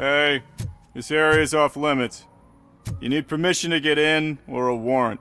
Hey, this area is off limits. You need permission to get in or a warrant.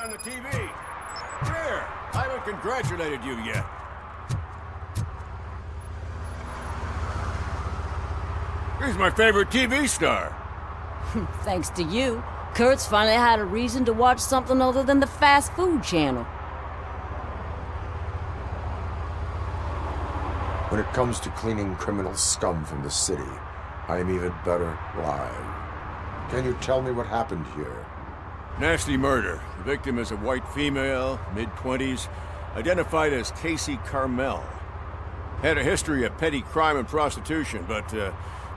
On the TV. Here, I haven't congratulated you yet. He's my favorite TV star. Thanks to you, Kurt's finally had a reason to watch something other than the fast food channel. When it comes to cleaning criminal scum from the city, I am even better live. Can you tell me what happened here? Nasty murder. The victim is a white female, mid-20s, identified as Casey Carmel. Had a history of petty crime and prostitution, but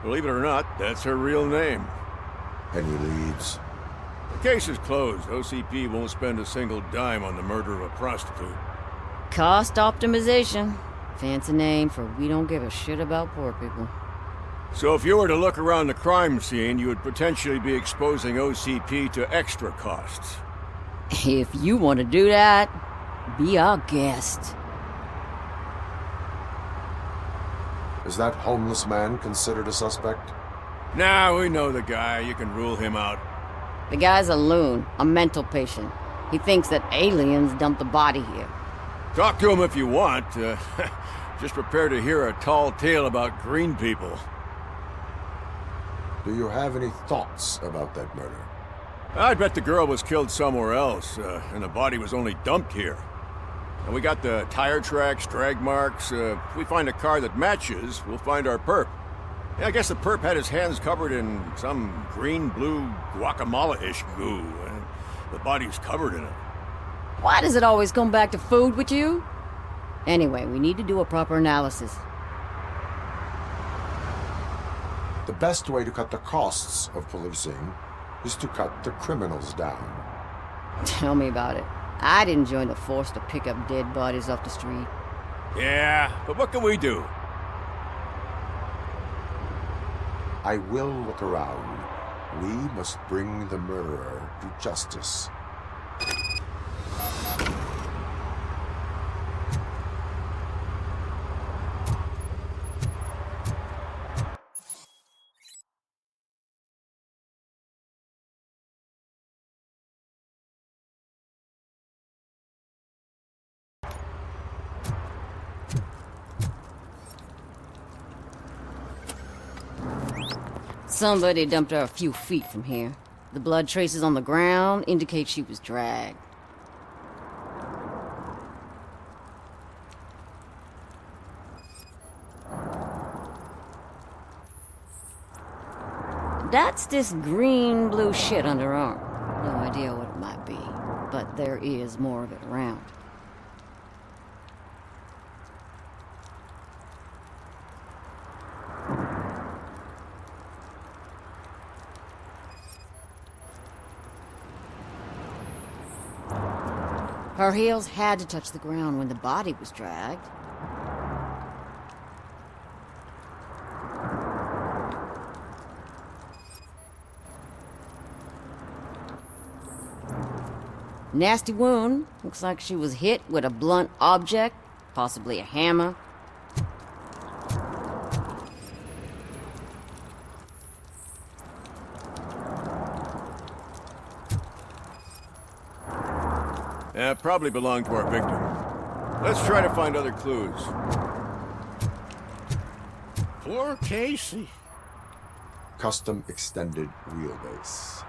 believe it or not, that's her real name. Any leads? The case is closed. OCP won't spend a single dime on the murder of a prostitute. Cost optimization. Fancy name for we don't give a shit about poor people. So if you were to look around the crime scene, you would potentially be exposing OCP to extra costs. If you want to do that, be our guest. Is that homeless man considered a suspect? Nah, we know the guy. You can rule him out. The guy's a loon, a mental patient. He thinks that aliens dumped the body here. Talk to him if you want. Just prepare to hear a tall tale about green people. Do you have any thoughts about that murder? I bet the girl was killed somewhere else, and the body was only dumped here. And we got the tire tracks, drag marks. If we find a car that matches, we'll find our perp. Yeah, I guess the perp had his hands covered in some green-blue guacamole-ish goo, and the body's covered in it. Why does it always come back to food with you? Anyway, we need to do a proper analysis. The best way to cut the costs of policing is to cut the criminals down. Tell me about it. I didn't join the force to pick up dead bodies off the street. Yeah, but what can we do? I will look around. We must bring the murderer to justice. Somebody dumped her a few feet from here. The blood traces on the ground indicate she was dragged. That's this green-blue shit under her arm. No idea what it might be, but there is more of it around. Her heels had to touch the ground when the body was dragged. Nasty wound. Looks like she was hit with a blunt object, possibly a hammer. Yeah, probably belonged to our victim. Let's try to find other clues. Poor Casey. Custom extended wheelbase.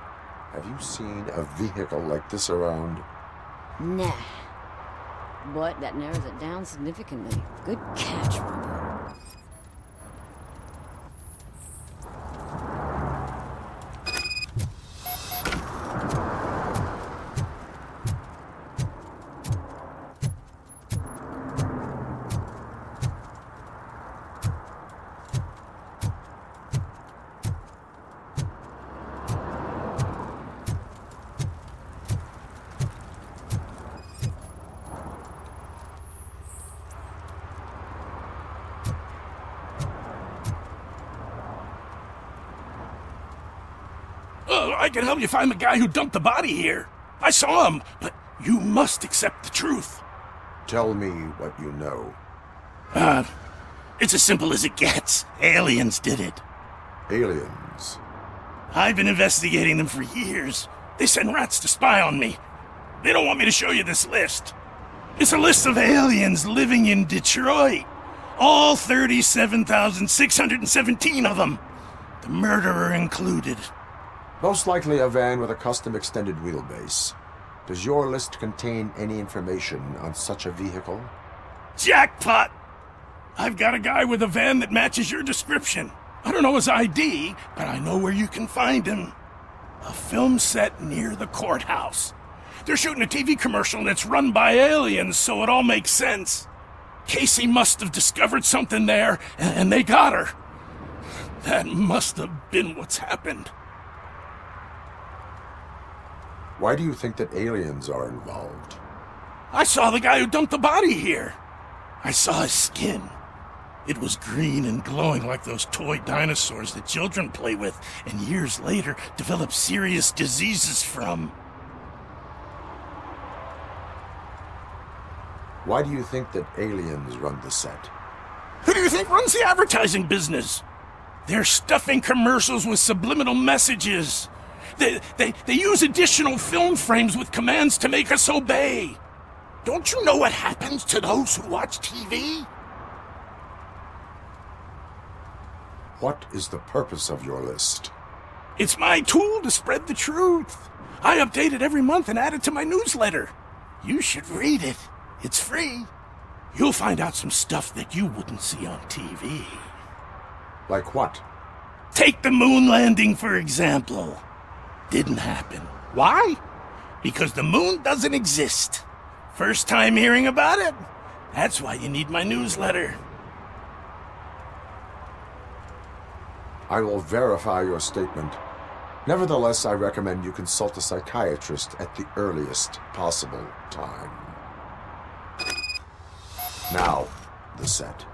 Have you seen a vehicle like this around? Nah. But that narrows it down significantly. Good catch, Robert. I can help you find the guy who dumped the body here. I saw him, but you must accept the truth. Tell me what you know. It's as simple as it gets. Aliens did it. Aliens. I've been investigating them for years. They send rats to spy on me. They don't want me to show you this list. It's a list of aliens living in Detroit. All 37,617 of them. The murderer included. Most likely a van with a custom extended wheelbase. Does your list contain any information on such a vehicle? Jackpot! I've got a guy with a van that matches your description. I don't know his ID, but I know where you can find him. A film set near the courthouse. They're shooting a TV commercial and it's run by aliens, so it all makes sense. Casey must have discovered something there, and they got her. That must have been what's happened. Why do you think that aliens are involved? I saw the guy who dumped the body here. I saw his skin. It was green and glowing like those toy dinosaurs that children play with and years later develop serious diseases from. Why do you think that aliens run the set? Who do you think runs the advertising business? They're stuffing commercials with subliminal messages. They use additional film frames with commands to make us obey. Don't you know what happens to those who watch TV? What is the purpose of your list? It's my tool to spread the truth. I update it every month and add it to my newsletter. You should read it. It's free. You'll find out some stuff that you wouldn't see on TV. Like what? Take the moon landing, for example. Didn't happen. Why? Because the moon doesn't exist. First time hearing about it? That's why you need my newsletter. I will verify your statement. Nevertheless, I recommend you consult a psychiatrist at the earliest possible time. Now, the set.